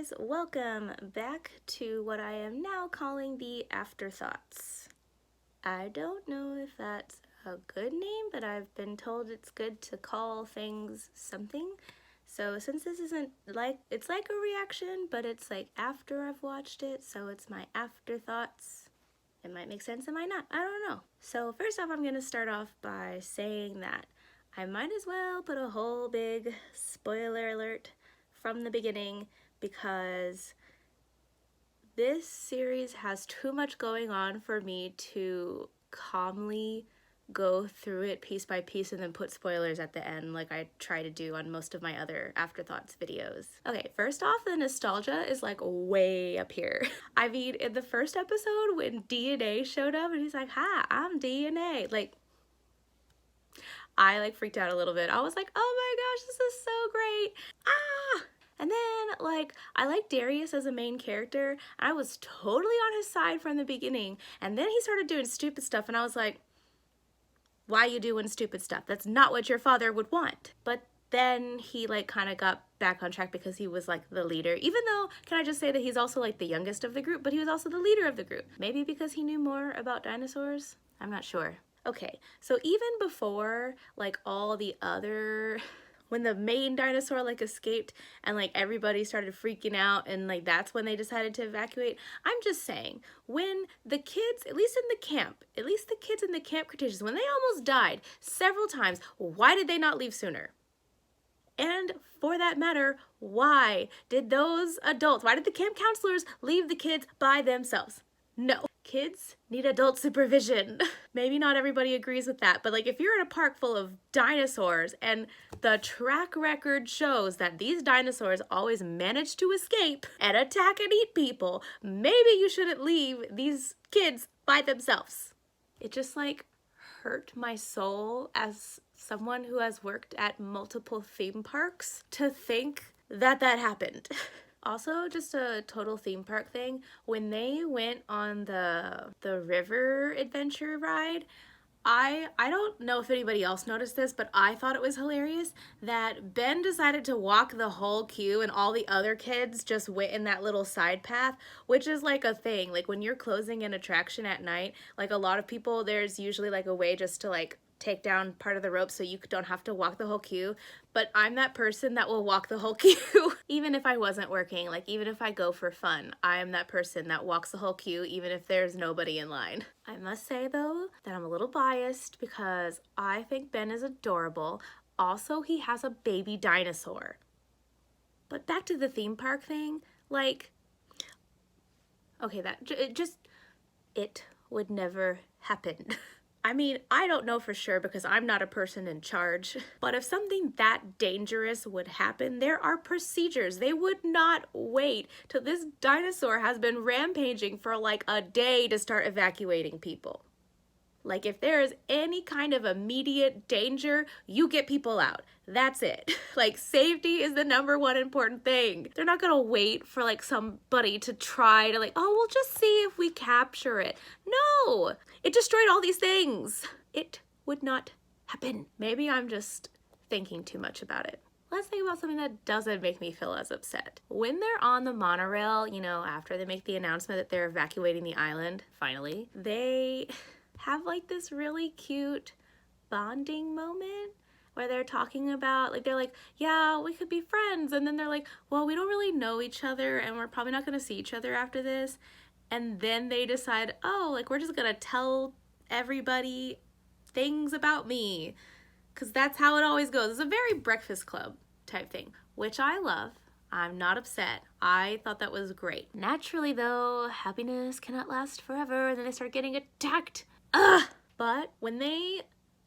guys, welcome back to what I am now calling the Afterthoughts. I don't know if that's a good name, but I've been told it's good to call things something. So since this isn't like, it's like a reaction, but it's like after I've watched it, so it's my afterthoughts. It might make sense, it might not, I don't know. So first off, I'm gonna start off by saying that I might as well put a whole big spoiler alert from the beginning, because this series has too much going on for me to calmly go through it piece by piece and then put spoilers at the end like I try to do on most of my other Afterthoughts videos. Okay, first off, the nostalgia is like way up here. I mean, in the first episode when DNA showed up and he's like, "Hi, I'm DNA," like, I like freaked out a little bit. I was like, oh my gosh, this is so great. Ah! And then, like, I like Darius as a main character. I was totally on his side from the beginning. And then he started doing stupid stuff, and I was like, why are you doing stupid stuff? That's not what your father would want. But then he, like, kind of got back on track because he was, like, the leader. Even though, can I just say that he's also, like, the youngest of the group, but he was also the leader of the group. Maybe because he knew more about dinosaurs? I'm not sure. Okay, so even before, like, all the other, when the main dinosaur, like, escaped and, like, everybody started freaking out and, like, that's when they decided to evacuate, I'm just saying, when the kids, at least the kids in the Camp Cretaceous, when they almost died several times, why did they not leave sooner? And for that matter, why did those adults, why did the camp counselors leave the kids by themselves? No. Kids need adult supervision. Maybe not everybody agrees with that, but like if you're in a park full of dinosaurs and the track record shows that these dinosaurs always manage to escape and attack and eat people, maybe you shouldn't leave these kids by themselves. It just like hurt my soul as someone who has worked at multiple theme parks to think that that happened. Also, just a total theme park thing, when they went on the river adventure ride, I don't know if anybody else noticed this, but I thought it was hilarious that Ben decided to walk the whole queue and all the other kids just went in that little side path, which is like a thing. Like when you're closing an attraction at night, like a lot of people, there's usually like a way just to like take down part of the rope so you don't have to walk the whole queue, but I'm that person that will walk the whole queue. Even if I wasn't working, like even if I go for fun, I am that person that walks the whole queue even if there's nobody in line. I must say though that I'm a little biased because I think Ben is adorable. Also, he has a baby dinosaur. But back to the theme park thing, like, okay, it would never happen. I mean, I don't know for sure because I'm not a person in charge, but if something that dangerous would happen, there are procedures. They would not wait till this dinosaur has been rampaging for like a day to start evacuating people. Like if there is any kind of immediate danger, you get people out. That's it. Like safety is the number one important thing. They're not gonna wait for like somebody to try to like, oh, we'll just see if we capture it. No, it destroyed all these things. It would not happen. Maybe I'm just thinking too much about it. Let's think about something that doesn't make me feel as upset. When they're on the monorail, you know, after they make the announcement that they're evacuating the island, finally, they have like this really cute bonding moment where they're talking about, like, they're like, yeah, we could be friends. And then they're like, well, we don't really know each other and we're probably not going to see each other after this. And then they decide, oh, like, we're just going to tell everybody things about me. Because that's how it always goes. It's a very Breakfast Club type thing, which I love. I'm not upset. I thought that was great. Naturally, though, happiness cannot last forever. And then they start getting attacked. Ugh! But when they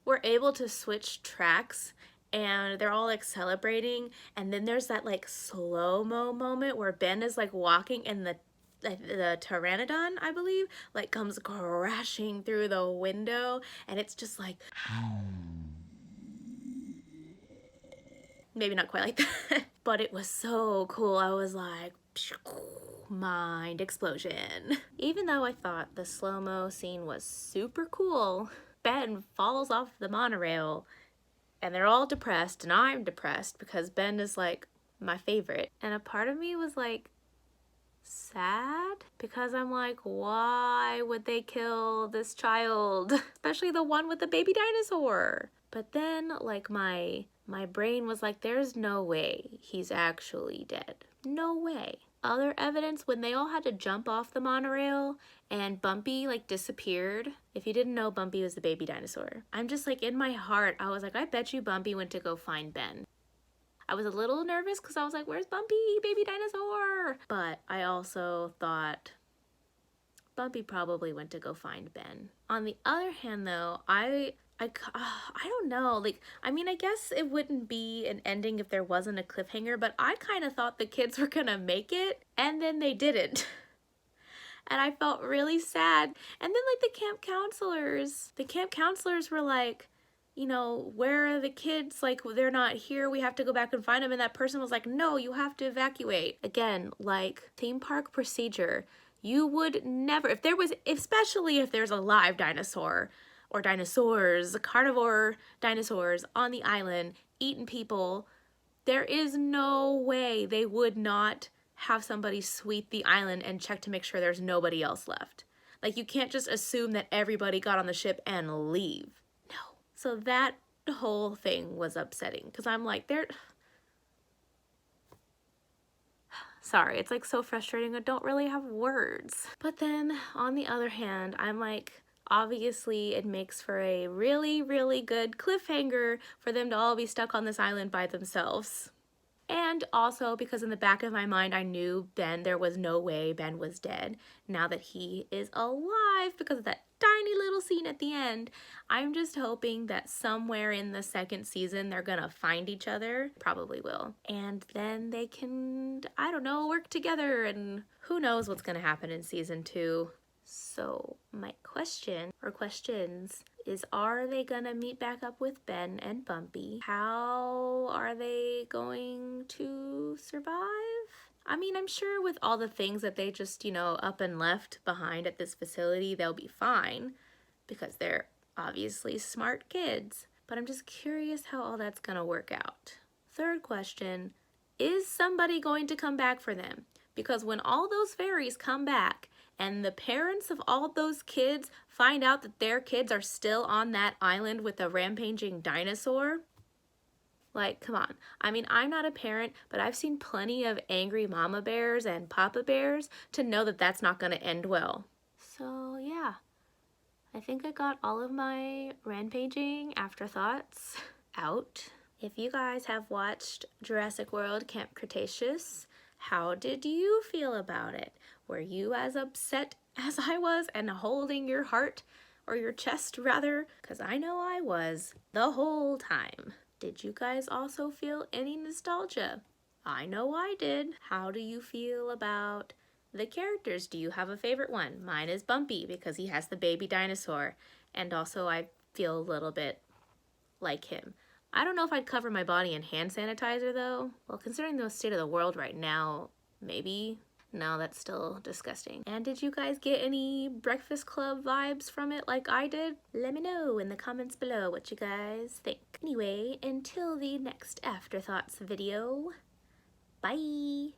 were able to switch tracks and they're all like celebrating, and then there's that like slow-mo moment where Ben is like walking and the pteranodon, I believe, like comes crashing through the window, and it's just like maybe not quite like that, but it was so cool. I was like, mind explosion. Even though I thought the slow-mo scene was super cool, Ben falls off the monorail and they're all depressed and I'm depressed because Ben is like my favorite. And a part of me was like, sad because I'm like, why would they kill this child? Especially the one with the baby dinosaur. But then like my brain was like, there's no way he's actually dead. No way. Other evidence, when they all had to jump off the monorail and Bumpy like disappeared. If you didn't know, Bumpy was the baby dinosaur. I'm just like, in my heart, I was like, I bet you Bumpy went to go find Ben. I was a little nervous because I was like, where's Bumpy, baby dinosaur? But I also thought Bumpy probably went to go find Ben. On the other hand though, I don't know, like, I mean, I guess it wouldn't be an ending if there wasn't a cliffhanger, but I kind of thought the kids were gonna make it, and then they didn't. And I felt really sad. And then like the camp counselors were like, you know, where are the kids? Like, they're not here. We have to go back and find them. And that person was like, no, you have to evacuate. Again, like theme park procedure. You would never, if there was, especially if there's a live dinosaur or dinosaurs, carnivore dinosaurs on the island eating people, there is no way they would not have somebody sweep the island and check to make sure there's nobody else left. Like, you can't just assume that everybody got on the ship and leave. No. So that whole thing was upsetting because I'm like, sorry, it's like so frustrating. I don't really have words. But then on the other hand, I'm like, obviously it makes for a really, really good cliffhanger for them to all be stuck on this island by themselves. And also because in the back of my mind, I knew Ben, there was no way Ben was dead. Now that he is alive because of that tiny little scene at the end, I'm just hoping that somewhere in the second season, they're gonna find each other. Probably will. And then they can, I don't know, work together, and who knows what's gonna happen in season 2. So my question, or questions, is are they gonna meet back up with Ben and Bumpy? How are they going to survive? I mean, I'm sure with all the things that they just, you know, up and left behind at this facility, they'll be fine because they're obviously smart kids. But I'm just curious how all that's gonna work out. Third question, is somebody going to come back for them? Because when all those fairies come back, and the parents of all those kids find out that their kids are still on that island with a rampaging dinosaur, like, come on. I mean, I'm not a parent, but I've seen plenty of angry mama bears and papa bears to know that that's not going to end well. So yeah, I think I got all of my rampaging afterthoughts out. If you guys have watched Jurassic World Camp Cretaceous, how did you feel about it? Were you as upset as I was and holding your heart, or your chest rather? Because I know I was the whole time. Did you guys also feel any nostalgia? I know I did. How do you feel about the characters? Do you have a favorite one? Mine is Bumpy because he has the baby dinosaur, and also I feel a little bit like him. I don't know if I'd cover my body in hand sanitizer though. Well, considering the state of the world right now, maybe. No, that's still disgusting. And did you guys get any Breakfast Club vibes from it like I did? Let me know in the comments below what you guys think. Anyway, until the next Afterthoughts video, bye!